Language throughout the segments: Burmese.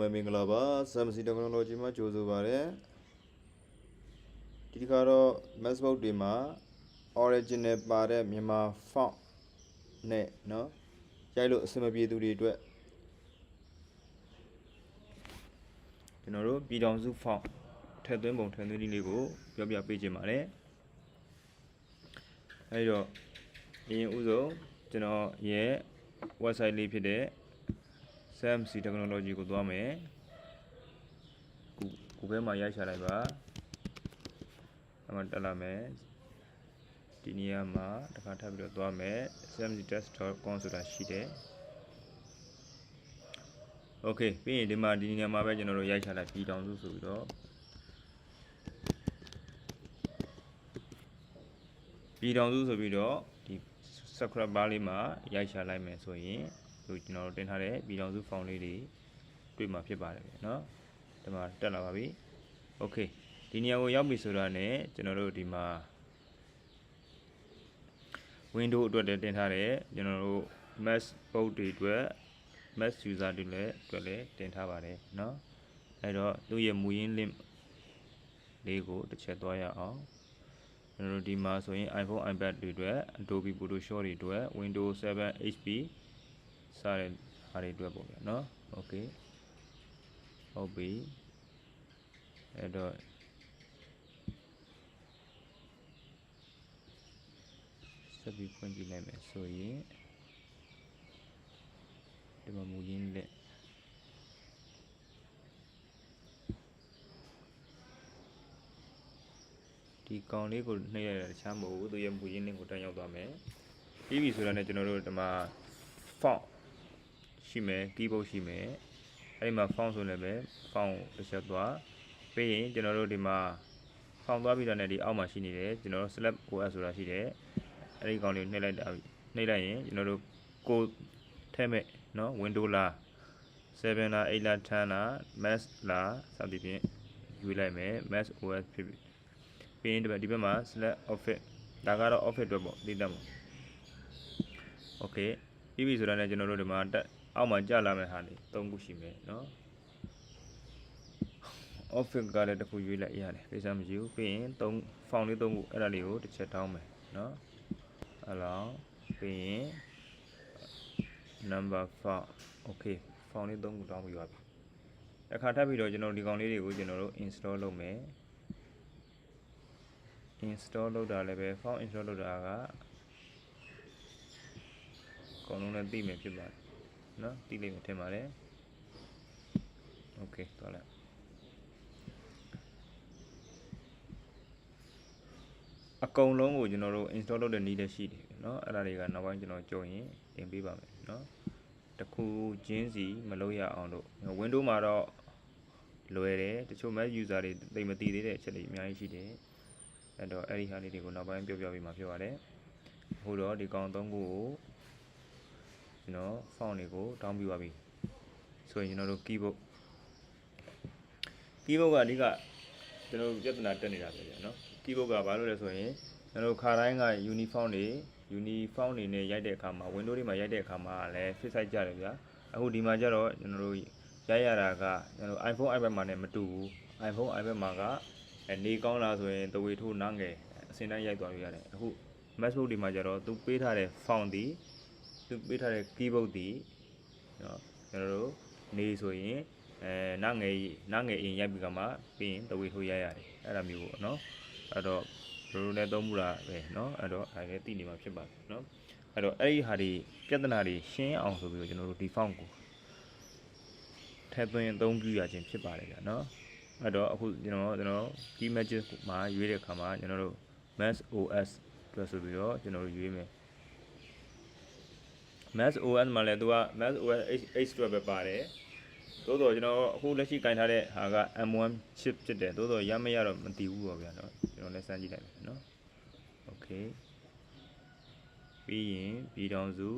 မင်္ဂလာပါ Samsung Technology မှာကြိုဆိုပါရစေဒီတစ်ခါတော့ MacBook တွေမှာ original ပါတဲ့မြန်မာ font နဲ့เนาะရိုက်လို့အဆင်မပြေသူတွေအတွက်ကျွန်တော်တို့ပြည်ထောင်စု font ထည့်သွင်းပုံထည့်သွင်းနည်းလေးကိုပြောပြပေးခြင်းပါတယ်အဲဒီတော့အရင်ဦးဆုံးကျွန်တော်ရဲ့ website လေးဖြစ်တဲ့ Samsung Technology ကိုသွားမယ်ကိုဘဲမှာရိုက်ချလိုက်ပါအမှတက်လာမယ်ဒီနေရာမှာတစ်ခါထပ်ပြီးတော့သွားမယ် samsungtest.com ဆိုတာရှိတယ် Okay ပြီးရင်ဒီမှာဒီနေရာမှာပဲကျွန်တော်တို့ရိုက်ချလိုက်ပြည်ထောင်စုဆိုပြီးတော့ပြည်ထောင်စုဆိုပြီးတော့ဒီ subscribe bar လေးမှာရိုက်ချလိုက်မယ်ဆိုရင်ဒီကျွန်တော်တို့တင်ထားတဲ့ပြည်ထောင်စု font လေးတွေတွေ့မှာဖြစ်ပါတယ်เนาะဒီမှာတက်လာပါပြီ Okay ဒီနေရာကိုရောက်ပြီဆိုတာနဲ့ကျွန်တော်တို့ဒီမှာ Windows အတွက်တင်ထားတယ်ကျွန်တော်တို့ MacBook တွေအတွက် Mac user တွေလည်းအတွက်လည်းတင်ထားပါတယ်เนาะအဲ့တော့သူ့ရဲ့မူရင်း link လေးကိုတစ်ချက်သွားရအောင်ကျွန်တော်တို့ဒီမှာဆိုရင် iPhone iPad တွေအတွက် Adobe Photoshop တွေအတွက် Windows 7 HP စတဲ့ဟာတွေအတွက်ပေါ့ဗျာเนาะ Okay ဟုတ်ပြီအဲ့တော့ဆက်ပြီးဖွင့်ကြည့်လိုက်မယ်ဆိုရင်ဒီမှာမူရင်းလက်ဒီကောင်လေးကိုနှိပ်ရတဲ့တခြားမဟုတ်ဘူးသူရဲ့မူရင်းလင်းကိုတက်ရောက်သွားမယ်ပြီးပြီဆိုတာနဲ့ကျွန်တော်တို့ဒီမှာ font ရှိမယ် keyboard ရှိမယ်အဲ့ဒီမှာ font ဆိုလည်းပဲ font တစ်ချက်သွားပြီးရင်ကျွန်တော်တို့ဒီမှာ font သွားပြီးတော့ねဒီအောက်မှာရှိနေတယ်ကျွန်တော်တို့ select os ဆိုတာရှိတယ်အဲ့ဒီကောင်လေးနှိပ်လိုက်ရင်ကျွန်တော်တို့ကိုထဲမဲ့เนาะ window လား7လား8လား10လား mac လားစသဖြင့်ယူလိုက်မယ် mac os ဖြစ်ပြီပြီးရင်ဒီဘက်မှာ select office ဒါကတော့ office အတွက်ပေါ့သိတတ်မှာ Okay ပြီးပြီဆိုတာနဲ့ကျွန်တော်တို့ဒီမှာအောက်မှာကြာလာမယ့်ဟာလေး၃ခုရှိမယ်เนาะ office ကလည်းတစ်ခုရွေးလိုက်ရတယ်ကိစ္စမရှိဘူးပြီးရင်font လေး၃ခုအဲ့ဒါလေးကိုတစ်ချက်တောင်းမယ်เนาะအဲ့လောက်ပြီးရင် number font Okay font လေး၃ခုတောင်းပြီးပါပြီတစ်ခါထပ်ပြီးတော့ကျွန်တော်ဒီကောင်လေးတွေကိုကျွန်တော်တို့ install လုပ်မယ် install လုပ်တာလည်းပဲ font install လုပ်တာကအကုန်လုံးလည်းသိမယ်ဖြစ်ပါတယ်เนาะသိလိမ့်မယ်ထင်ပါတယ် Okay သွားလိုက်အကုန်လုံးကိုကျွန်တော်တို့ install လုပ်တဲ့နည်းလည်းရှိတယ်เนาะအဲ့ဒါတွေကနောက်ပိုင်းကျွန်တော်ကြုံရင်တင်ပေးပါမယ်เนาะတခုချင်းစီမလုပ်ရအောင်လို့ Windows မှာတော့လွယ်တယ်တချို့ Mac user တွေသိမသိသေးတဲ့အချက်တွေအများကြီးရှိတယ်အဲ့တော့အဲ့ဒီဟာလေးတွေကိုနောက်ပိုင်းပြောပြပေးမှာဖြစ်ပါတယ်အခုတော့ဒီကောင်၃ခုကိုကျွန်တော် font တွေကိုတောင်းပြပါပြီဆိုရင်ကျွန်တော်တို့ keyboard ကအဓိကကျွန်တော်ပြဿနာတက်နေတာပဲเนาะ keyboard ကဘာလို့လဲဆိုရင်ကျွန်တော်ခါတိုင်းက uniform တွေနဲ့ရိုက်တဲ့အခါမှာ Windows တွေမှာရိုက်တဲ့အခါမှာလည်း fit size ကြတယ်ဗျာအခုဒီမှာကျတော့ကျွန်တော်တို့ရိုက်ရတာကကျွန်တော် iPhone iPad မှာနဲ့မတူဘူး iPhone iPad မှာကနေကောင်းလာဆိုရင်တဝေထိုးနားငယ်အစင်တိုင်းရိုက်သွားလို့ရတယ်အခု MacBook ဒီမှာကျတော့သူပေးထားတဲ့ font ဒီသူပေးထားတဲ့ keyboard ဒီเนาะကျွန်တော်တို့နေဆိုရင်နားငယ်အင်ရိုက်ပြီးကမှပြီးရင်တဝေထိုးရိုက်ရတယ်အဲ့ဒါမျိုးပေါ့เนาะအဲ့တော့ဘယ်လိုလဲသုံးမှုတာပဲเนาะအဲ့တော့အဲ့ဒါသိနေမှာဖြစ်ပါတယ်เนาะအဲ့တော့အဲ့ဒီဟာတွေပြဿနာတွေရှင်းအောင်ဆိုပြီးတော့ကျွန်တော်တို့ဒီ font ကိုထည့်သွင်းအသုံးပြုရခြင်းဖြစ်ပါတယ်ဗျာเนาะအဲ့တော့အခုကျွန်တော် key images မှာရွေးတဲ့အခါမှာကျွန်တော်တို့ Mac OS အတွက်ဆိုပြီးတော့ကျွန်တော်တို့ရွေးမယ် Mac OS မှာလည်းသူက Mac OS X အတွက်ပဲပါတယ်သို့တော့ကျွန်တော်အခုလက်ရှိကင်ထားတဲ့ဟာက M1 chip ဖြစ်တယ်သို့တော့ရမရတော့မသိဘူးပေါ့ဗျာเนาะကျွန်တော်လည်းစမ်းကြည့်လိုက်မယ်เนาะ Okay ပြီးရင်ပြည်ထောင်စု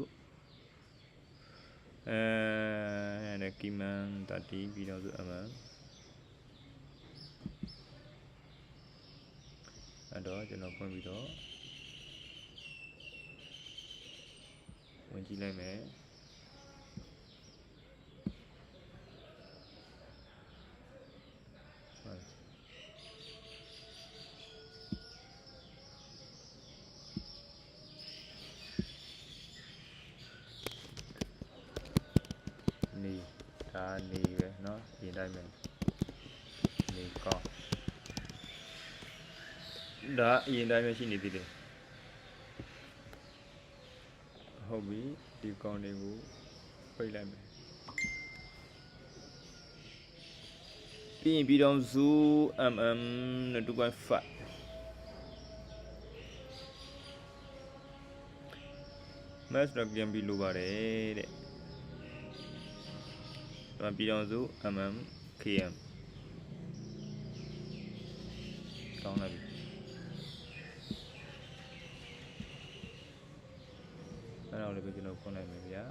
Document 30ပြည်ထောင်စု MM အဲ့တော့ကျွန်တော်ဖွင့်ပြီးတော့ဝင်ကြည့်လိုက်မယ် နေပဲเนาะအရင်တိုင်းပဲနေကောင်းဒါအရင်တိုင်းပဲရှိနေသေးတယ်ဟုတ်ပြီဒီကောင်းတွေကိုပိတ်လိုက်မယ်ပြီးရင်ပြည်တော်စု နဲ့ 2.5 mass တော့ပြန်ပြီးလိုပါတယ်တဲ့ဒါပြည်တော်စု km ကောင်းလာပြီအဲ့တော့လည်းကျွန်တော်ဖွင့်လိုက်မယ်ဗျာ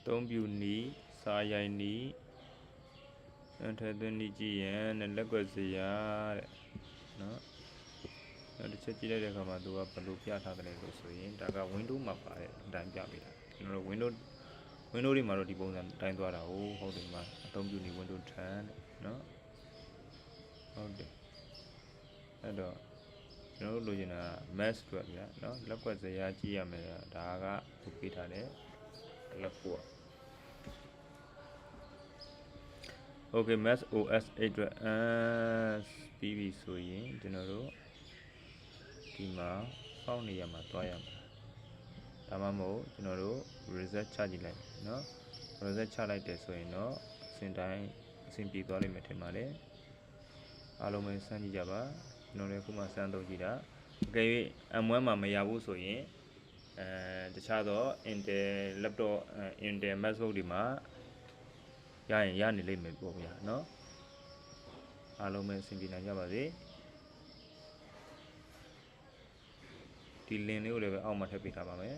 သုံးပြူနီစာရိုင်နီထဲသွင်းနီကြည့်ရင်နဲ့လက်ကွက်စရာတဲ့နော်တစ်ချက်ကြည့်လိုက်တဲ့အခါမှာသူကဘယ်လိုပြထားတယ်လို့ဆိုရင်ဒါက window မှာပါတဲ့အတိုင်းပြပေးတာကျွန်တော်တို့ window တွေမှာတော့ဒီပုံစံတိုင်းသွားတာဟုတ်တယ်မှာအသုံးပြုနေ window 10တဲ့နော်ဟုတ်တယ်အဲ့တော့ကျွန်တော်တို့လိုချင်တာ mass အတွက်ဗျာနော်လက်ကွက်စရာကြည့်ရမယ်ဒါကသူပေးထားတဲ့လက်ကွက်Okay mass OS အတွက်ပြီးပြီဆိုရင်ကျွန်တော်တို့ဒီမှာပေါက်နေရမှာတွားရမှာဒါမှမဟုတ်ကျွန်တော်တို့ reset ချကြည့်လိုက်เนาะ reset ချလိုက်တယ်ဆိုရင်တော့အစဉ်တိုင်းအစဉ်ပြေသွားလိမ့်မယ်ထင်ပါတယ်အားလုံးပဲစမ်းကြည့်ကြပါကျွန်တော်လည်းခုမှစမ်းသုံးကြည့်တာအကယ်၍ M1 မှာမရဘူးဆိုရင်တခြားသော Intel laptop Intel MacBook တွေမှာရရင်ရနေလိမ့်မယ်ပေါ့ဗျာเนาะအားလုံးပဲအဆင်ပြေနိုင်ကြပါစေဒီ link လေးကိုလည်းပဲအောက်မှာထည့်ပေးထားပါမယ်